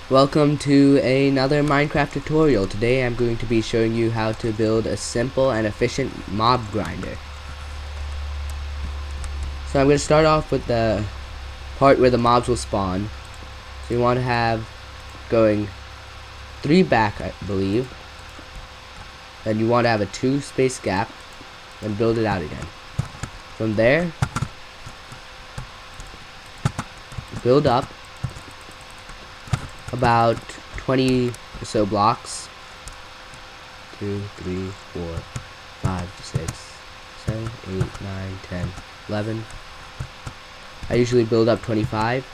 Welcome to another Minecraft tutorial. Today I'm going to be showing you how to build a simple and efficient mob grinder. So I'm going to start off with the part where the mobs will spawn. So you want to have going 3 back, I believe. Then you want to have a 2 space gap, then build it out again. From there, build up about 20 or so blocks. 2, 3, 4, 5, 6, 7, 8, 9, 10, 11. I usually build up 25.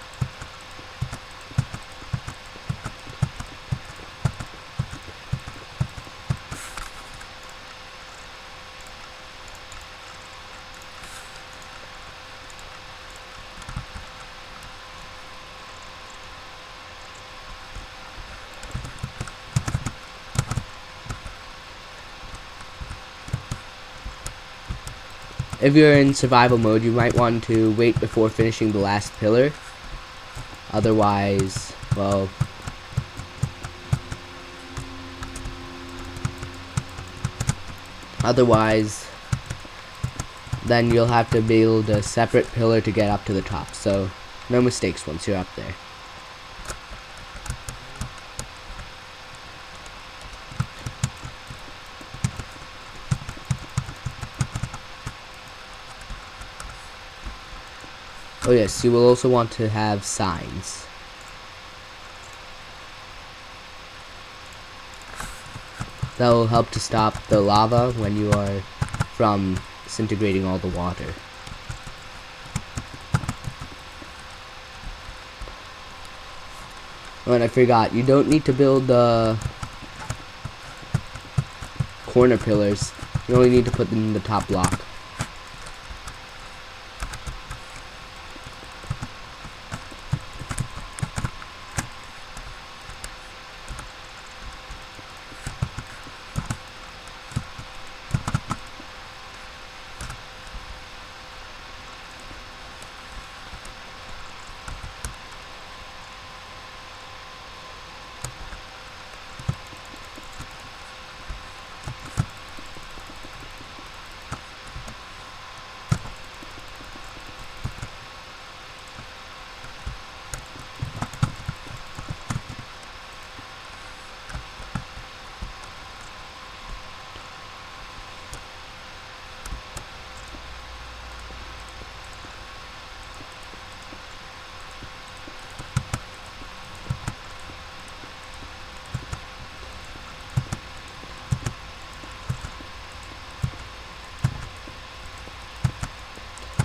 If you're in survival mode, you might want to wait before finishing the last pillar. Otherwise, well, then you'll have to build a separate pillar to get up to the top. So, no mistakes once you're up there. Oh yes, you will also want to have signs. That will help to stop the lava when you are from disintegrating all the water. Oh, and I forgot, you don't need to build the corner pillars. You only need to put them in the top block.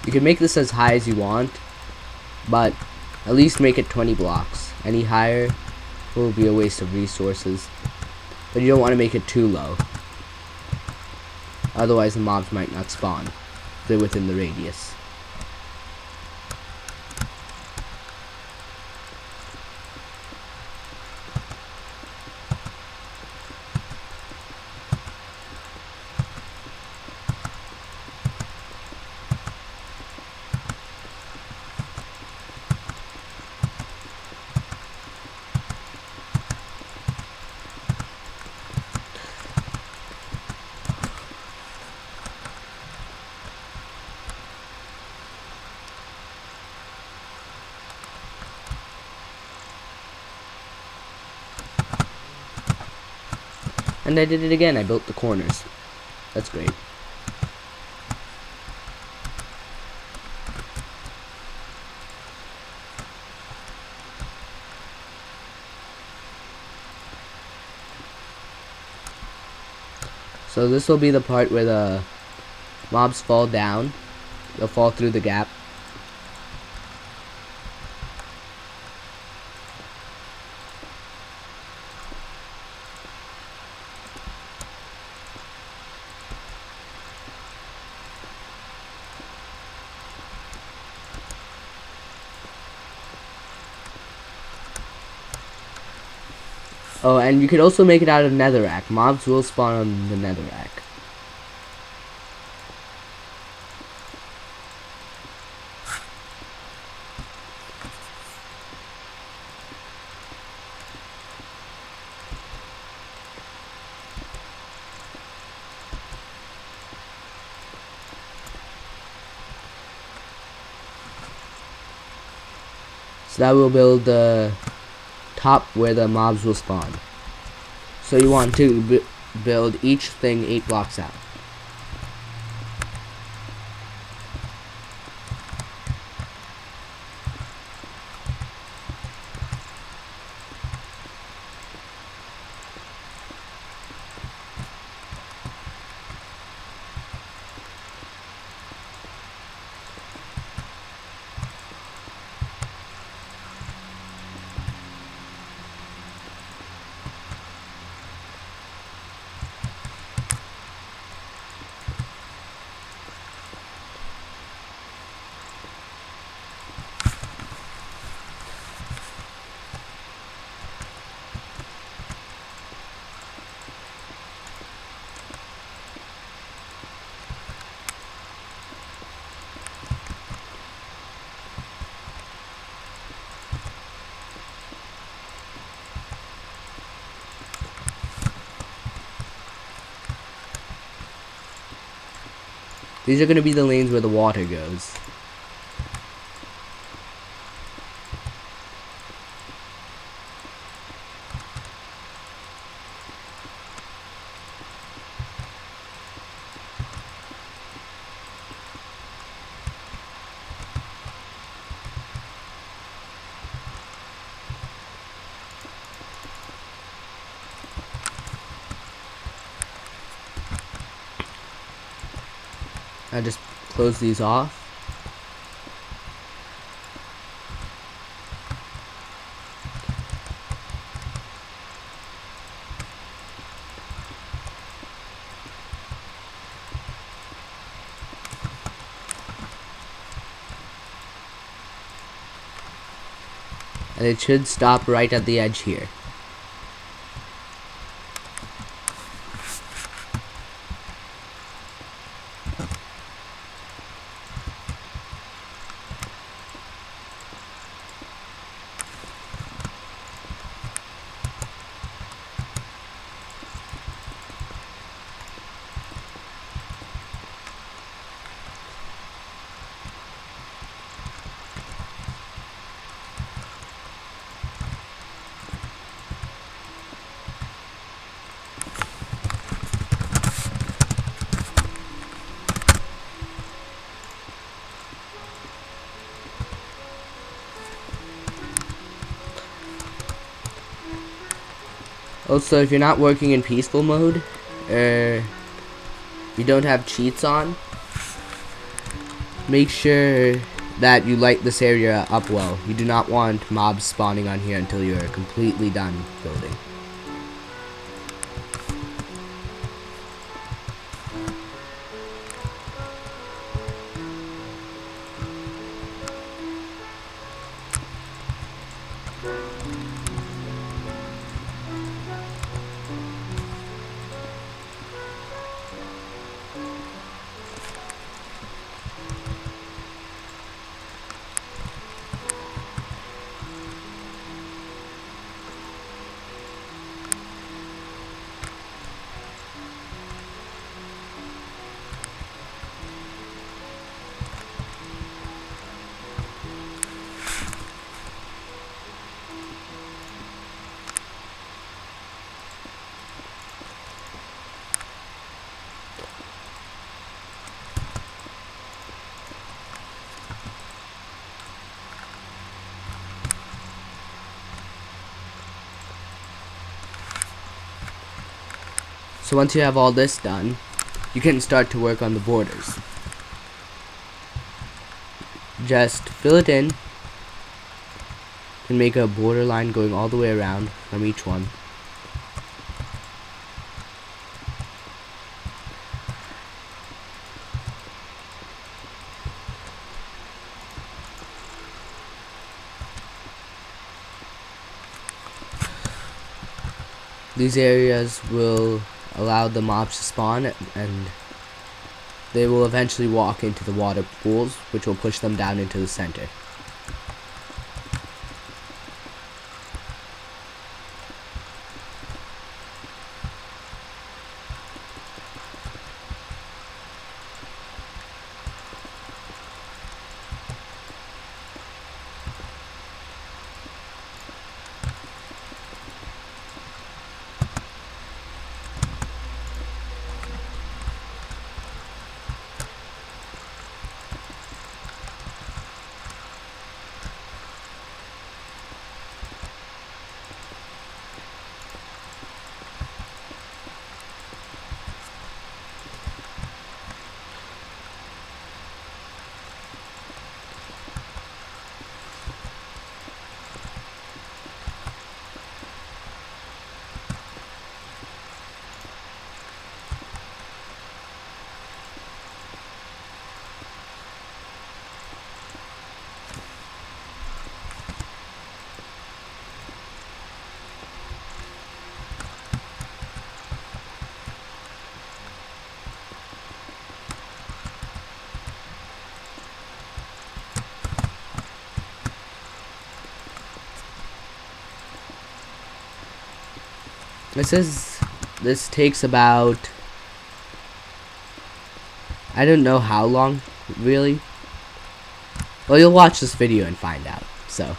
You can make this as high as you want, but at least make it 20 blocks. Any higher will be a waste of resources, but you don't want to make it too low. Otherwise the mobs might not spawn if they're within the radius. And I did it again, I built the corners. That's great. So this will be the part where the mobs fall down. They'll fall through the gap. Oh, and you could also make it out of netherrack. Mobs will spawn on the netherrack. So that will build the top where the mobs will spawn. So you want to build each thing 8 blocks out. These are going to be the lanes where the water goes. I just close these off. And it should stop right at the edge here. Also, if you're not working in peaceful mode, you don't have cheats on, make sure that you light this area up well. You do not want mobs spawning on here until you're completely done building. So once you have all this done, you can start to work on the borders. Just fill it in and make a border line going all the way around from each one. These areas will allow the mobs to spawn, and they will eventually walk into the water pools, which will push them down into the center. This takes about, I don't know how long, really. Well, you'll watch this video and find out, so.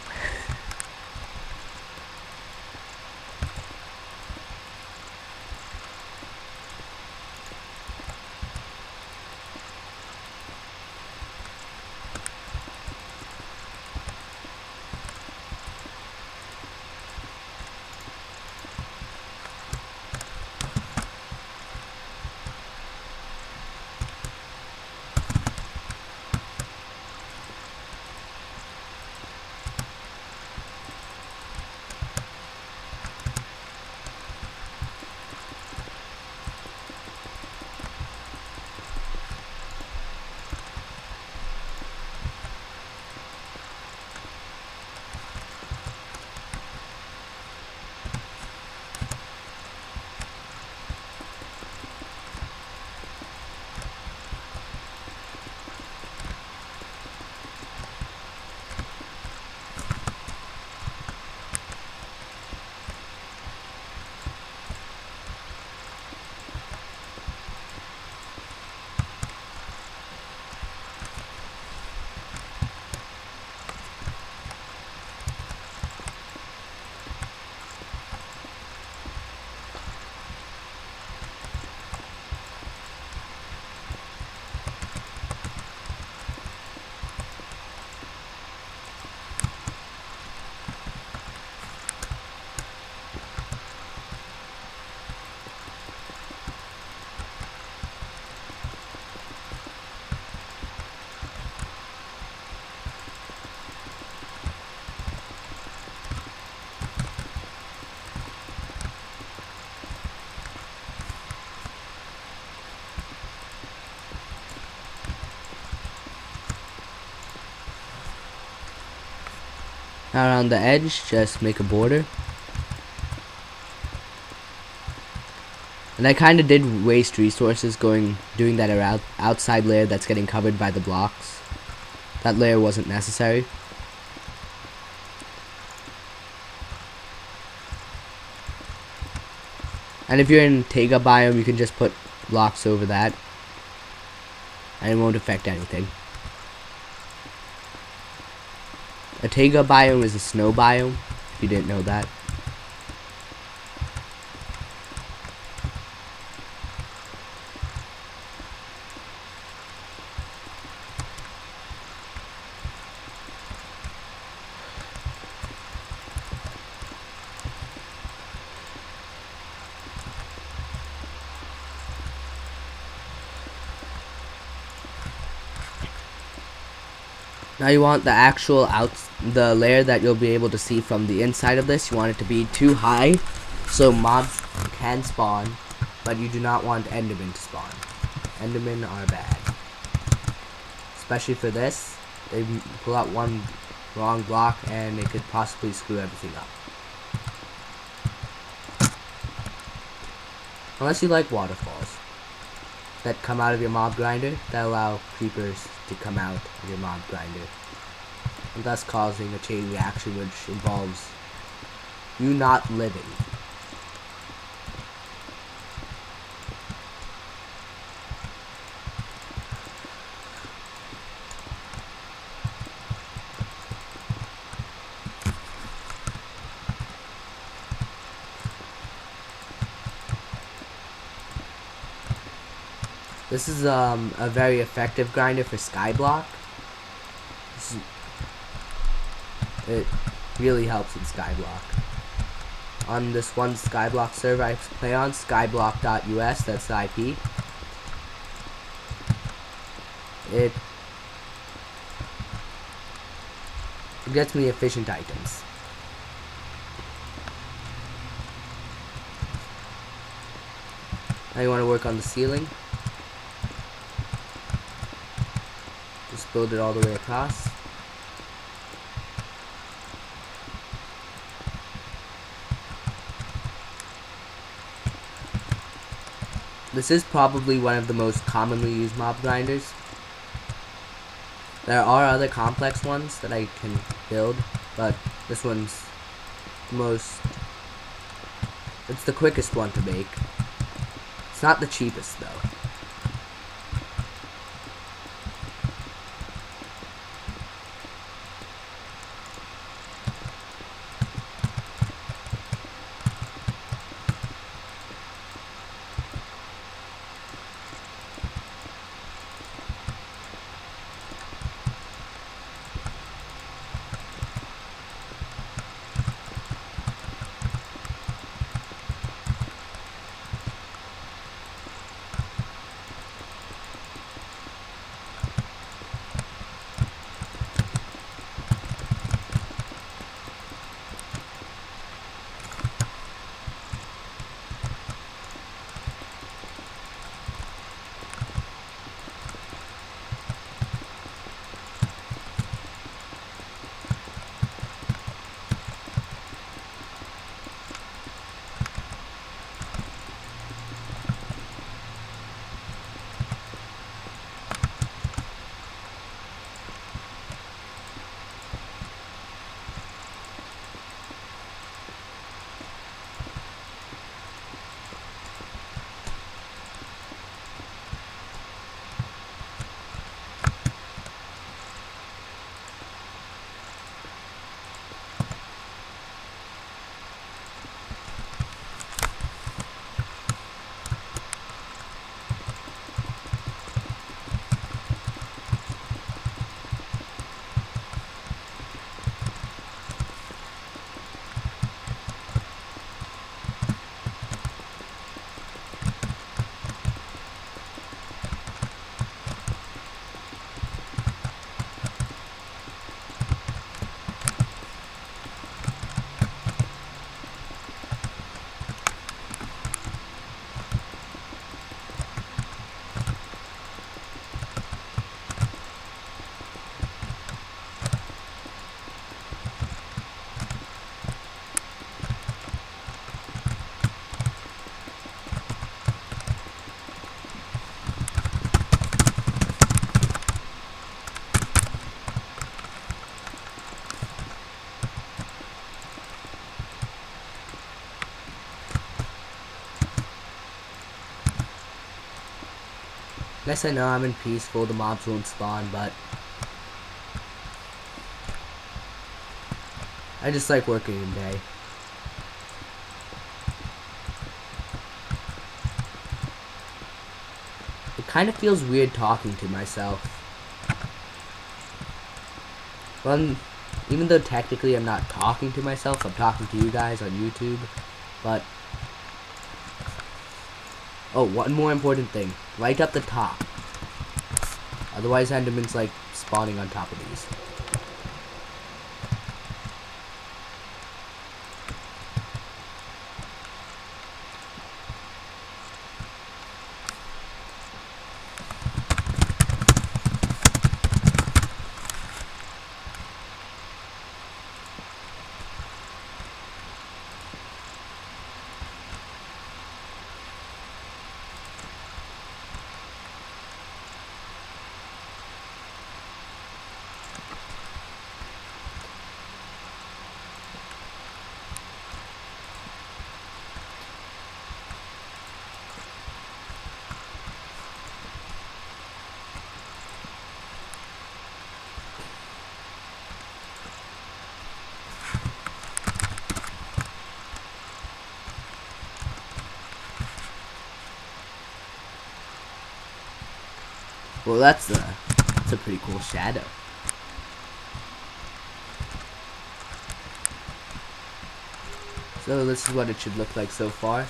Now around the edge, just make a border. And I kind of did waste resources doing that around outside layer that's getting covered by the blocks. That layer wasn't necessary. And if you're in Taiga biome, you can just put blocks over that, and it won't affect anything. A Taiga biome is a snow biome, if you didn't know that. Now you want the actual the layer that you'll be able to see from the inside of this, you want it to be too high so mobs can spawn, but you do not want Endermen to spawn. Endermen are bad. Especially for this, they pull out one wrong block and it could possibly screw everything up. Unless you like waterfalls that come out of your mob grinder that allow creepers to come out of your mob grinder, and thus causing a chain reaction which involves you not living. This is a very effective grinder for Skyblock. It really helps in Skyblock. On this one Skyblock server I play on, skyblock.us, that's the IP. It gets me efficient items. Now you want to work on the ceiling. Just build it all the way across. This is probably one of the most commonly used mob grinders. There are other complex ones that I can build, but this one's the most It's the quickest one to make. It's not the cheapest, though. Guess I know I'm in peaceful, the mobs won't spawn, but I just like working in day. It kind of feels weird talking to myself. Well, even though technically I'm not talking to myself, I'm talking to you guys on YouTube, but oh, one more important thing. Light up the top. Otherwise, Enderman's like spawning on top of these. Well, that's a pretty cool shadow. So this is what it should look like so far.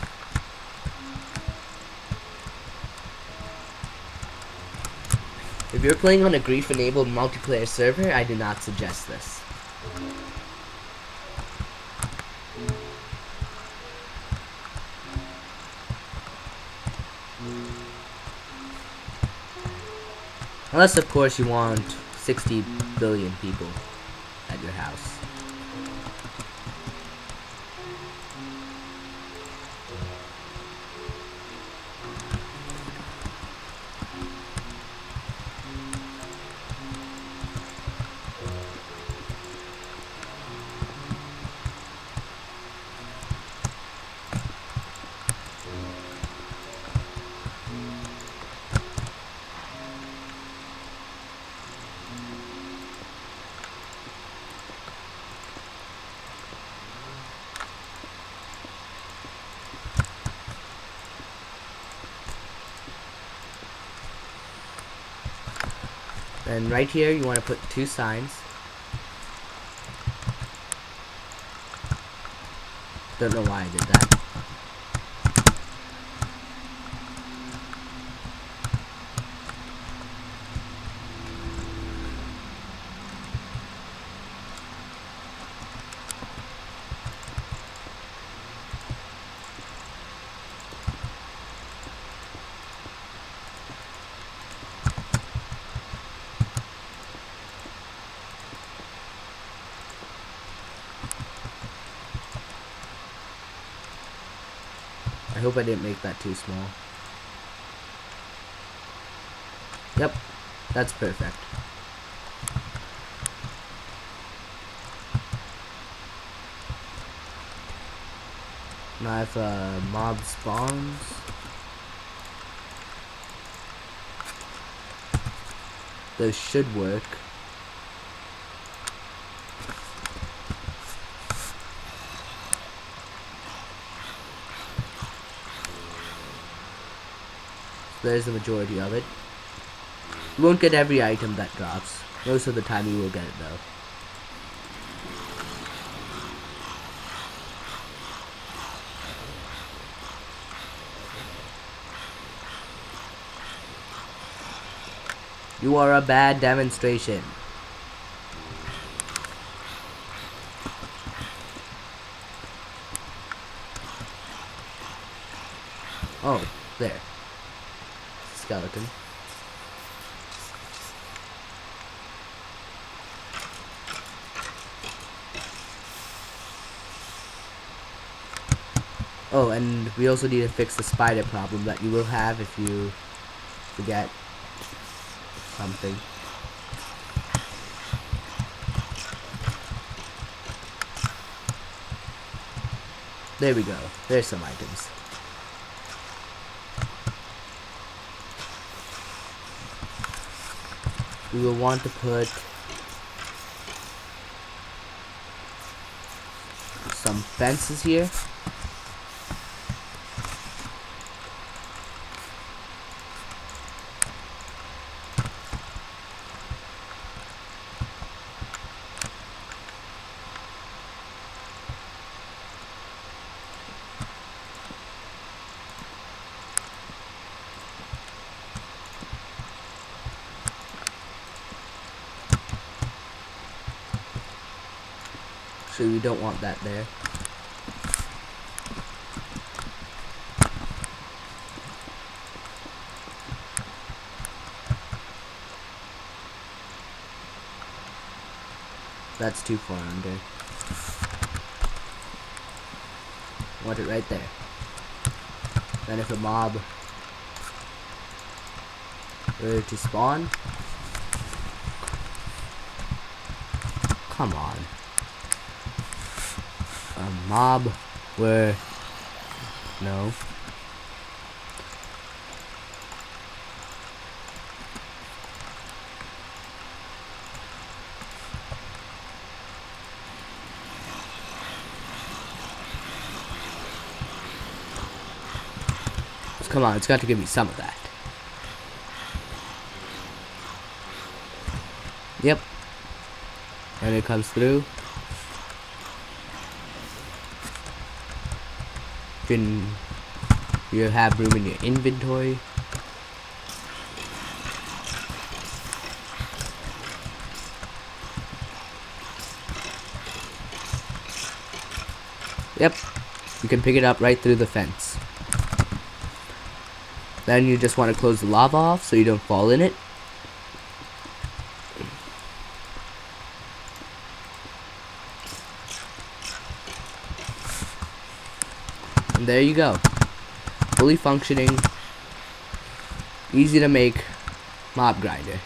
If you're playing on a grief-enabled multiplayer server, I do not suggest this. Unless, of course, you want 60 billion people at your house. And right here you want to put 2 signs. Don't know why I did that. I hope I didn't make that too small. Yep, that's perfect. Now if a mob spawns, those should work. There's the majority of it. You won't get every item that drops. Most of the time you will get it though. You are a bad demonstration. Oh, there. Skeleton. Oh, and we also need to fix the spider problem that you will have if you forget something. There we go. There's some items. We will want to put some fences here. So we don't want that there. That's too far under. Want it right there. Then if a mob were to spawn, come on. A mob were no. Come on, it's got to give me some of that. Yep. And it comes through. You have room in your inventory. Yep. You can pick it up right through the fence. Then you just want to close the lava off so you don't fall in it. And there you go. Fully functioning, easy to make mob grinder.